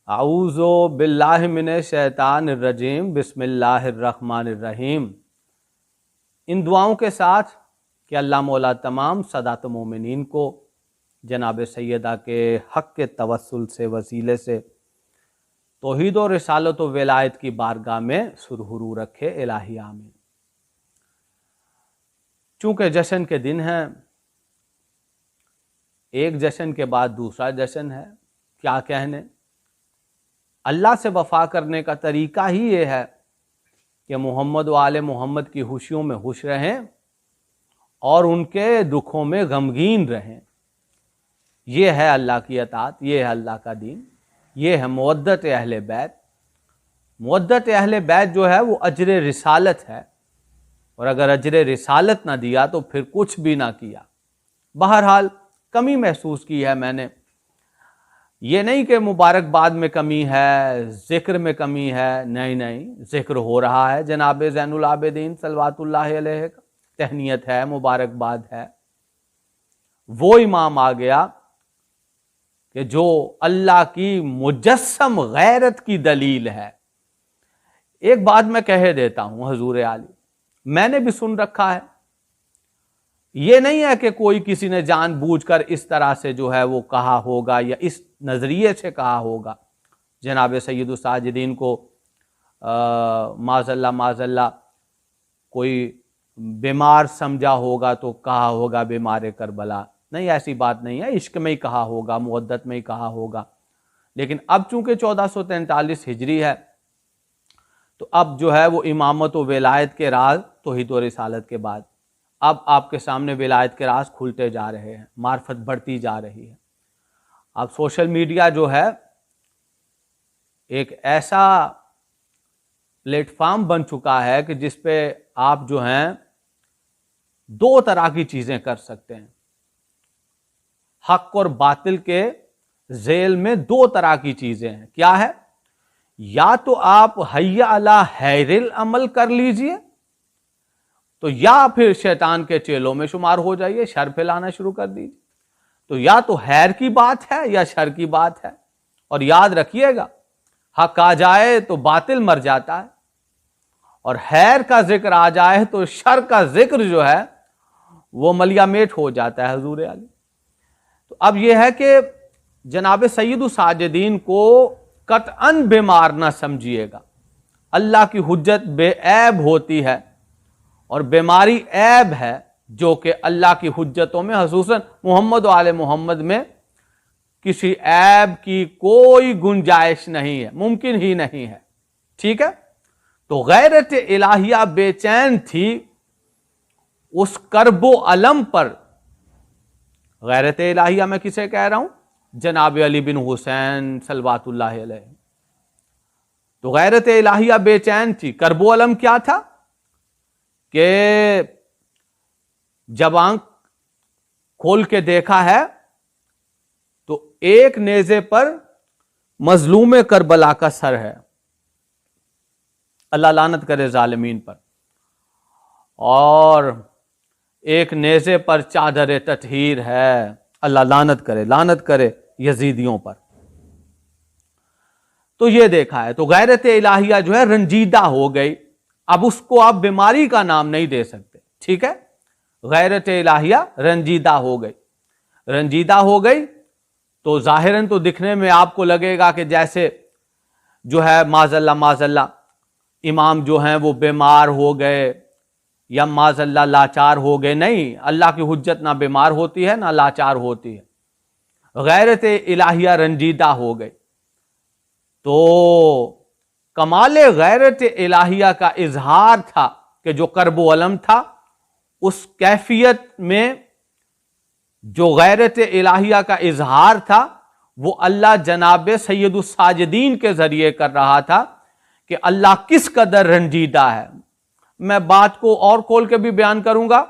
اعوذ باللہ من الشیطان الرجیم، بسم اللہ الرحمن الرحیم۔ ان دعاؤں کے ساتھ کہ اللہ مولا تمام سادات مومنین کو جناب سیدہ کے حق کے توسل سے وسیلے سے توحید و رسالت و ولایت کی بارگاہ میں سرحرو رکھے، الہی آمین۔ چونکہ جشن کے دن ہیں، ایک جشن کے بعد دوسرا جشن ہے، کیا کہنے، اللہ سے وفا کرنے کا طریقہ ہی یہ ہے کہ محمد و آل محمد کی خوشیوں میں خوش رہیں اور ان کے دکھوں میں غمگین رہیں۔ یہ ہے اللہ کی اطاعت، یہ ہے اللہ کا دین، یہ ہے مودت اہل بیت۔ مودت اہل بیت جو ہے وہ اجر رسالت ہے، اور اگر اجر رسالت نہ دیا تو پھر کچھ بھی نہ کیا۔ بہرحال کمی محسوس کی ہے میں نے، یہ نہیں کہ مبارکباد میں کمی ہے، ذکر میں کمی ہے، نہیں، ذکر ہو رہا ہے جناب زین العابدین صلوات اللہ علیہ کا، تہنیت ہے، مبارکباد ہے۔ وہ امام آ گیا کہ جو اللہ کی مجسم غیرت کی دلیل ہے۔ ایک بات میں کہہ دیتا ہوں حضور عالی، میں نے بھی سن رکھا ہے، یہ نہیں ہے کہ کوئی کسی نے جان بوجھ کر اس طرح سے جو ہے وہ کہا ہوگا یا اس نظریے سے کہا ہوگا۔ جناب سید الساجدین کو معاذ اللہ کوئی بیمار سمجھا ہوگا تو کہا ہوگا بیمار کربلا، نہیں، ایسی بات نہیں ہے، عشق میں ہی کہا ہوگا، مودت میں ہی کہا ہوگا۔ لیکن اب چونکہ 1443 ہجری ہے تو اب جو ہے وہ امامت و ولایت کے راز توحید و رسالت کے بعد اب آپ کے سامنے ولایت کے راز کھلتے جا رہے ہیں، معرفت بڑھتی جا رہی ہے۔ اب سوشل میڈیا جو ہے ایک ایسا پلیٹ فارم بن چکا ہے کہ جس پہ آپ جو ہیں دو طرح کی چیزیں کر سکتے ہیں۔ حق اور باطل کے ذیل میں دو طرح کی چیزیں ہیں، کیا ہے؟ یا تو آپ حی علی خیر العمل کر لیجئے، تو یا پھر شیطان کے چیلوں میں شمار ہو جائیے، شر پھیلانا شروع کر دیجیے۔ تو یا تو خیر کی بات ہے یا شر کی بات ہے، اور یاد رکھیے گا حق آ جائے تو باطل مر جاتا ہے، اور خیر کا ذکر آ جائے تو شر کا ذکر جو ہے وہ ملیا میٹ ہو جاتا ہے حضور علی۔ تو اب یہ ہے کہ جناب سید الساجدین کو قطعاً بیمار نہ سمجھیے گا۔ اللہ کی حجت بے عیب ہوتی ہے، اور بیماری عیب ہے، جو کہ اللہ کی حجتوں میں خصوصاً محمد و آل محمد میں کسی عیب کی کوئی گنجائش نہیں ہے، ممکن ہی نہیں ہے، ٹھیک ہے؟ تو غیرت الہیہ بے چین تھی اس کرب و الم پر۔ غیرت الہیہ میں کسے کہہ رہا ہوں؟ جناب علی بن حسین صلوات اللہ علیہ۔ تو غیرت الہیہ بے چین تھی، کرب و الم کیا تھا کہ جب آنکھ کھول کے دیکھا ہے تو ایک نیزے پر مظلوم کربلا کا سر ہے، اللہ لعنت کرے ظالمین پر، اور ایک نیزے پر چادر تطہیر ہے، اللہ لعنت کرے یزیدیوں پر۔ تو یہ دیکھا ہے، تو غیرت الہیہ جو ہے رنجیدہ ہو گئی۔ اب اس کو آپ بیماری کا نام نہیں دے سکتے، ٹھیک ہے؟ غیرت الہیہ رنجیدہ ہو گئی تو ظاہراً تو دکھنے میں آپ کو لگے گا کہ جیسے جو ہے معاذ اللہ امام جو ہیں وہ بیمار ہو گئے یا معاذ اللہ لاچار ہو گئے۔ نہیں، اللہ کی حجت نہ بیمار ہوتی ہے نہ لاچار ہوتی ہے، غیرت الہیہ رنجیدہ ہو گئی۔ تو کمال غیرت الہیہ کا اظہار تھا کہ جو کرب و الم تھا، اس کیفیت میں جو غیرت الہیہ کا اظہار تھا وہ اللہ جناب سید الساجدین کے ذریعے کر رہا تھا کہ اللہ کس قدر رنجیدہ ہے۔ میں بات کو اور کھول کے بھی بیان کروں گا،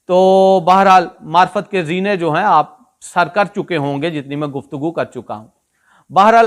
تو بہرحال معرفت کے زینے جو ہیں آپ سر کر چکے ہوں گے جتنی میں گفتگو کر چکا ہوں۔ بہرحال